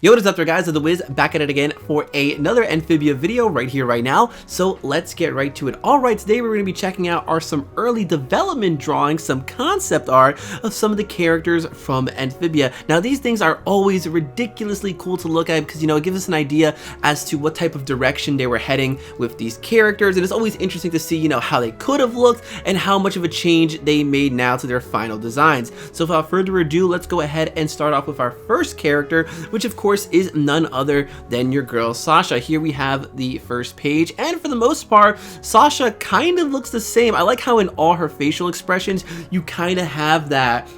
Yo, what is up there, guys? The Wiz back at it again for another Amphibia video right here, right now. So let's get right to it. All right, today we're going to be checking out some early development drawings, some concept art of some of the characters from Amphibia. Now, these things are always ridiculously cool to look at because, you know, it gives us an idea as to what type of direction they were heading with these characters. And it's always interesting to see, you know, how they could have looked and how much of a change they made now to their final designs. So without further ado, let's go ahead and start off with our first character, which of course is none other than your girl Sasha. Here we have the first page, and for the most part, Sasha kind of looks the same. I like how in all her facial expressions, you kind of have that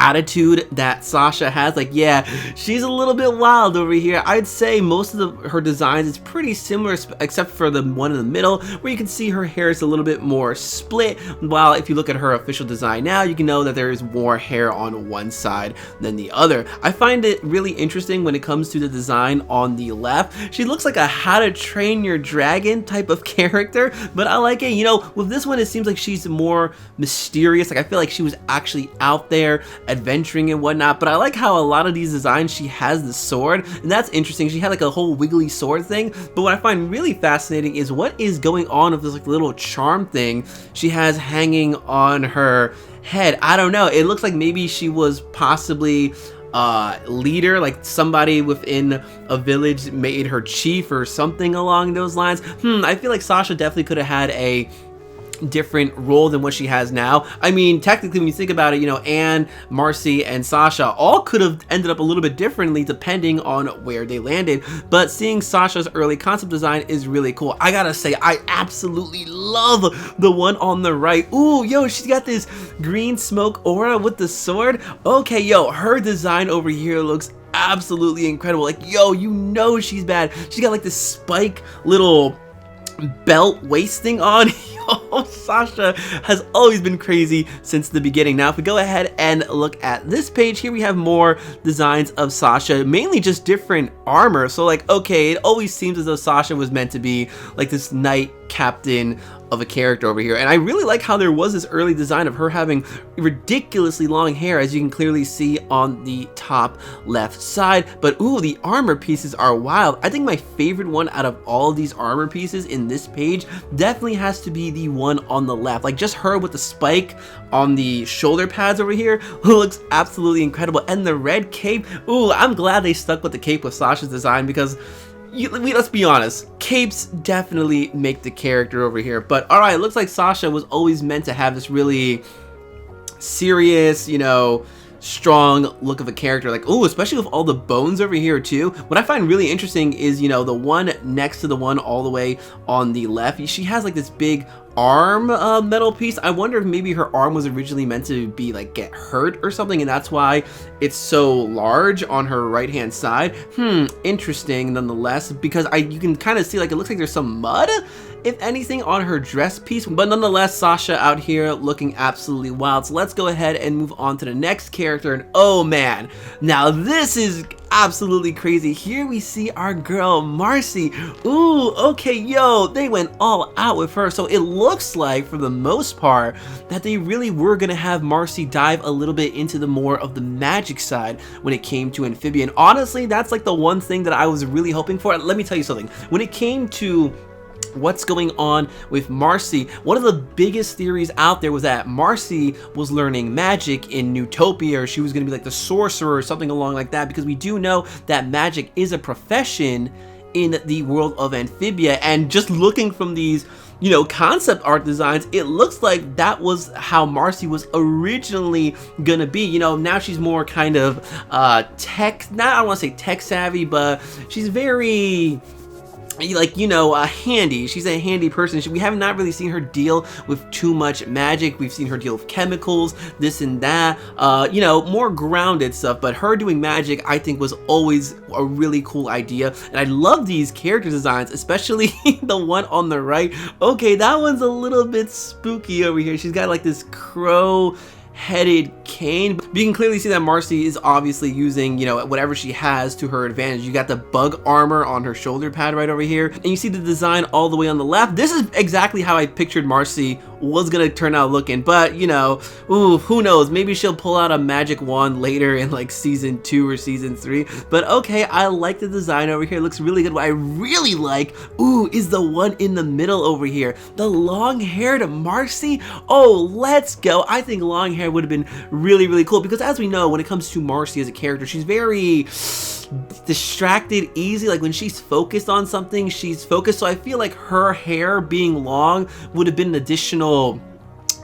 attitude that Sasha has. Like, yeah, she's a little bit wild over here. I'd say most of her designs is pretty similar, except for the one in the middle where you can see her hair is a little bit more split, while if you look at her official design now, you can know that there is more hair on one side than the other. I find it really interesting when it comes to the design on the left. She looks like a How to Train Your Dragon type of character, but I like it. You know, with this one, it seems like she's more mysterious. Like, I feel like she was actually out there adventuring and whatnot, but I like how a lot of these designs she has the sword, and that's interesting. She had like a whole wiggly sword thing, but what I find really fascinating is what is going on with this like little charm thing she has hanging on her head. I don't know, it looks like maybe she was possibly leader, like somebody within a village made her chief or something along those lines. I feel like Sasha definitely could have had a different role than what she has now. I mean, technically, when you think about it, you know, Anne, Marcy, and Sasha all could have ended up a little bit differently depending on where they landed, but seeing Sasha's early concept design is really cool. I gotta say, I absolutely love the one on the right. Ooh, yo, she's got this green smoke aura with the sword. Okay, yo, her design over here looks absolutely incredible. Like, yo, you know she's bad. She's got like this spike little belt waist thing on. Yo, Sasha has always been crazy since the beginning. Now, if we go ahead and look at this page, here we have more designs of Sasha, mainly just different armor. So like, okay, it always seems as though Sasha was meant to be like this knight captain of a character over here, and I really like how there was this early design of her having ridiculously long hair, as you can clearly see on the top left side. But ooh, the armor pieces are wild. I think my favorite one out of all of these armor pieces in this page definitely has to be the one on the left. Like, just her with the spike on the shoulder pads over here looks absolutely incredible, and the red cape. Ooh, I'm glad they stuck with the cape with Sasha's design, because let's be honest, capes definitely make the character over here. But all right, it looks like Sasha was always meant to have this really serious, you know, strong look of a character. Like, oh, especially with all the bones over here too. What I find really interesting is, you know, the one next to the one all the way on the left, she has like this big arm metal piece. I wonder if maybe her arm was originally meant to be like get hurt or something, and that's why it's so large on her right hand side. Interesting nonetheless, because you can kind of see like it looks like there's some mud, if anything, on her dress piece. But nonetheless, Sasha out here looking absolutely wild. So let's go ahead and move on to the next character, and oh man, now this is absolutely crazy. Here we see our girl Marcy. Ooh, okay, yo, they went all out with her. So it looks like, for the most part, that they really were gonna have Marcy dive a little bit into the more of the magic side when it came to Amphibia. And honestly, that's like the one thing that I was really hoping for. Let me tell you something. When it came to what's going on with Marcy, one of the biggest theories out there was that Marcy was learning magic in Newtopia, or she was going to be like the sorcerer or something along like that, because we do know that magic is a profession in the world of Amphibia. And just looking from these, you know, concept art designs, it looks like that was how Marcy was originally gonna be. You know, now she's more kind of tech, not, I don't want to say tech savvy, but she's very, like, you know, handy. She's a handy person. We have not really seen her deal with too much magic. We've seen her deal with chemicals, this and that, you know, more grounded stuff. But her doing magic, I think, was always a really cool idea. And I love these character designs, especially the one on the right. Okay, that one's a little bit spooky over here. She's got like this crow headed cane, but you can clearly see that Marcy is obviously using, you know, whatever she has to her advantage. You got the bug armor on her shoulder pad right over here, and you see the design all the way on the left. This is exactly how I pictured Marcy was gonna turn out looking, but you know, ooh, who knows, maybe she'll pull out a magic wand later in like season 2 or season 3. But okay, I like the design over here, it looks really good. What I really like, ooh, is the one in the middle over here, the long-haired Marcy. Oh, let's go. I think long hair would have been really cool, because as we know, when it comes to Marcy as a character, she's very distracted easy. Like when she's focused on something, she's focused. So I feel like her hair being long would have been an additional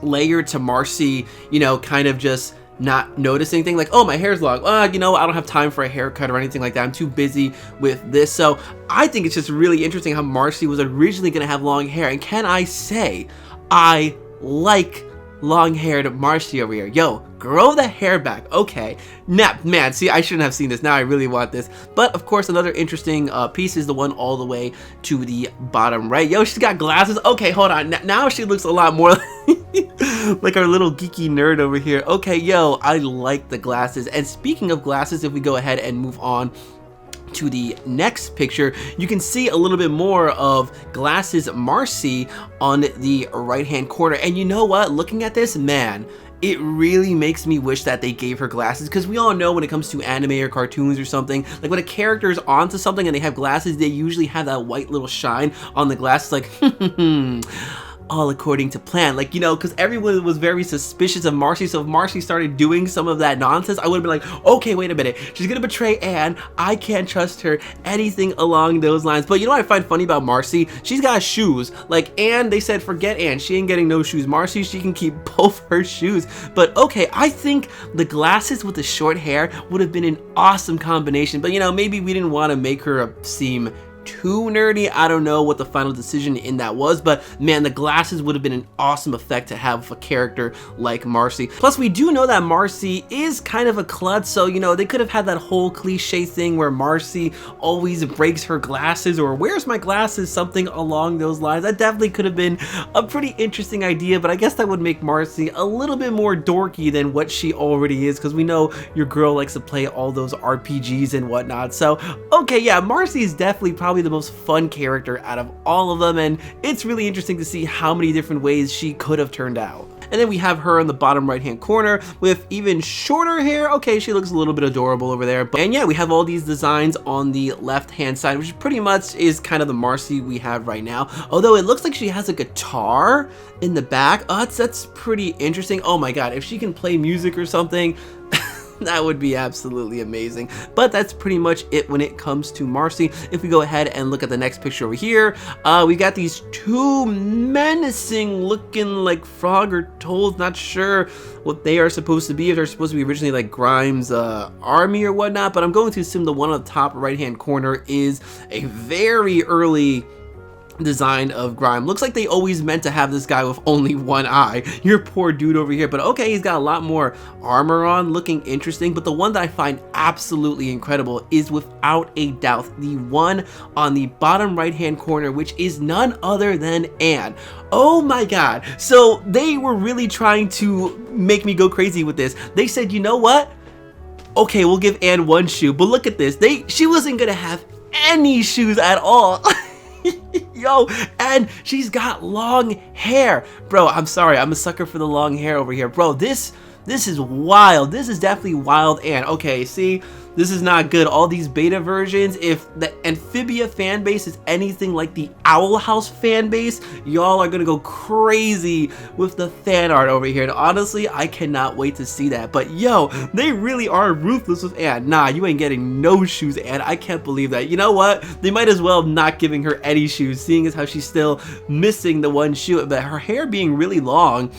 layer to Marcy, you know, kind of just not noticing anything, like, oh, my hair's long, you know, I don't have time for a haircut or anything like that, I'm too busy with this. So I think it's just really interesting how Marcy was originally gonna have long hair. And can I say, I like long-haired Marcy over here. Yo, grow the hair back. Okay. Now, man, see, I shouldn't have seen this. Now I really want this. But of course, another interesting piece is the one all the way to the bottom right. Yo, she's got glasses. Okay, hold on. Now she looks a lot more like our little geeky nerd over here. Okay, yo, I like the glasses. And speaking of glasses, if we go ahead and move on to the next picture, you can see a little bit more of Glasses Marcy on the right hand corner. And you know what, looking at this, man, it really makes me wish that they gave her glasses, because we all know when it comes to anime or cartoons or something, like when a character is onto something and they have glasses, they usually have that white little shine on the glasses, like all according to plan, like, you know, because everyone was very suspicious of Marcy. So if Marcy started doing some of that nonsense, I would have been like, okay, wait a minute, she's gonna betray Anne, I can't trust her, anything along those lines. But you know what I find funny about Marcy? She's got shoes. Like Anne, they said forget Anne, she ain't getting no shoes. Marcy, she can keep both her shoes. But okay, I think the glasses with the short hair would have been an awesome combination. But you know, maybe we didn't want to make her seem too nerdy. I don't know what the final decision in that was, but man, the glasses would have been an awesome effect to have with a character like Marcy. Plus, we do know that Marcy is kind of a klutz, so you know, they could have had that whole cliche thing where Marcy always breaks her glasses, or where's my glasses, something along those lines. That definitely could have been a pretty interesting idea, but I guess that would make Marcy a little bit more dorky than what she already is, because we know your girl likes to play all those RPGs and whatnot. So okay, yeah, Marcy is definitely probably the most fun character out of all of them, and it's really interesting to see how many different ways she could have turned out. And then we have her in the bottom right hand corner with even shorter hair. Okay, she looks a little bit adorable over there. And yeah, we have all these designs on the left hand side, which pretty much is kind of the Marcy we have right now, although it looks like she has a guitar in the back. Oh, that's pretty interesting. Oh my god, if she can play music or something, that would be absolutely amazing. But that's pretty much it when it comes to Marcy. If we go ahead and look at the next picture over here, we got these two menacing looking like frog or toads. Not sure what they are supposed to be, if they're supposed to be originally like Grimes' army or whatnot, but I'm going to assume the one on the top right hand corner is a very early design of Grime. Looks like they always meant to have this guy with only one eye. Your poor dude over here. But okay, he's got a lot more armor on, looking interesting. But the one that I find absolutely incredible is without a doubt the one on the bottom right hand corner, which is none other than Anne. Oh my god. So they were really trying to make me go crazy with this. They said, you know what? Okay, we'll give Anne one shoe, but look at this. She wasn't gonna have any shoes at all. Yo, and she's got long hair. Bro, I'm sorry, I'm a sucker for the long hair over here. Bro, this is wild. This is definitely wild. And okay, see, this is not good. All these beta versions, if the Amphibia fan base is anything like the Owl House fan base, y'all are gonna go crazy with the fan art over here. And honestly, I cannot wait to see that. But yo, they really are ruthless with Anne. Nah, you ain't getting no shoes, Anne. I can't believe that. You know what? They might as well not giving her any shoes, seeing as how she's still missing the one shoe. But her hair being really long,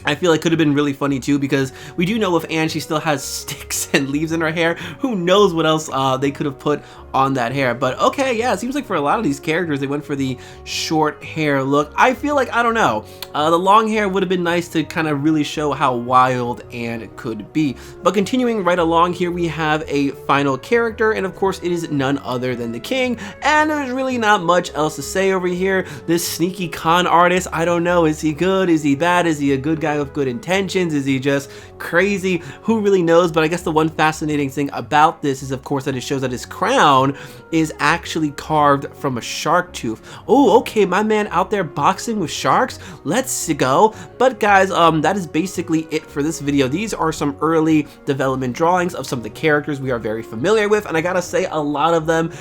I feel like could have been really funny too, because we do know with Anne, she still has sticks and leaves in her hair. Who knows what else they could have put on that hair. But okay, yeah, it seems like for a lot of these characters, they went for the short hair look. I feel like, I don't know, the long hair would have been nice to kind of really show how wild Anne could be. But continuing right along here, we have a final character, and of course, it is none other than the king. And there's really not much else to say over here. This sneaky con artist, I don't know, is he good? Is he bad? Is he a good guy with good intentions? Is he just crazy? Who really knows? But I guess the one fascinating thing about this is, of course, that it shows that his crown alone is actually carved from a shark tooth. Oh, okay, my man out there boxing with sharks. Let's go. But guys, that is basically it for this video. These are some early development drawings of some of the characters we are very familiar with, and I gotta say, a lot of them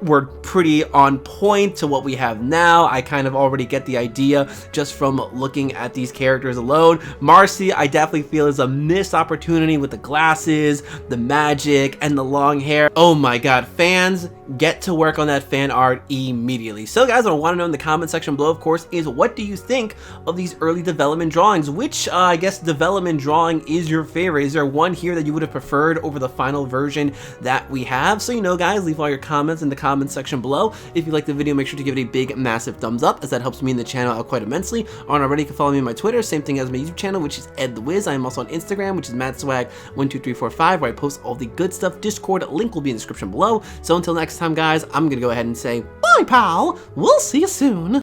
were pretty on point to what we have now. I kind of already get the idea just from looking at these characters alone. Marcy, I definitely feel, is a missed opportunity with the glasses, the magic, and the long hair. Oh my god, fans, get to work on that fan art immediately. So guys, what I want to know in the comment section below, of course, is what do you think of these early development drawings? Which, I guess, development drawing is your favorite? Is there one here that you would have preferred over the final version that we have? So, you know, guys, leave all your comments in the comment section below. If you like the video, make sure to give it a big, massive thumbs up, as that helps me and the channel out quite immensely. Aren't already, you can follow me on my Twitter, same thing as my YouTube channel, which is Ed the Wiz. I am also on Instagram, which is MadSwag12345, where I post all the good stuff. Discord link will be in the description below. So until next time, guys, I'm gonna go ahead and say bye, pal. We'll see you soon.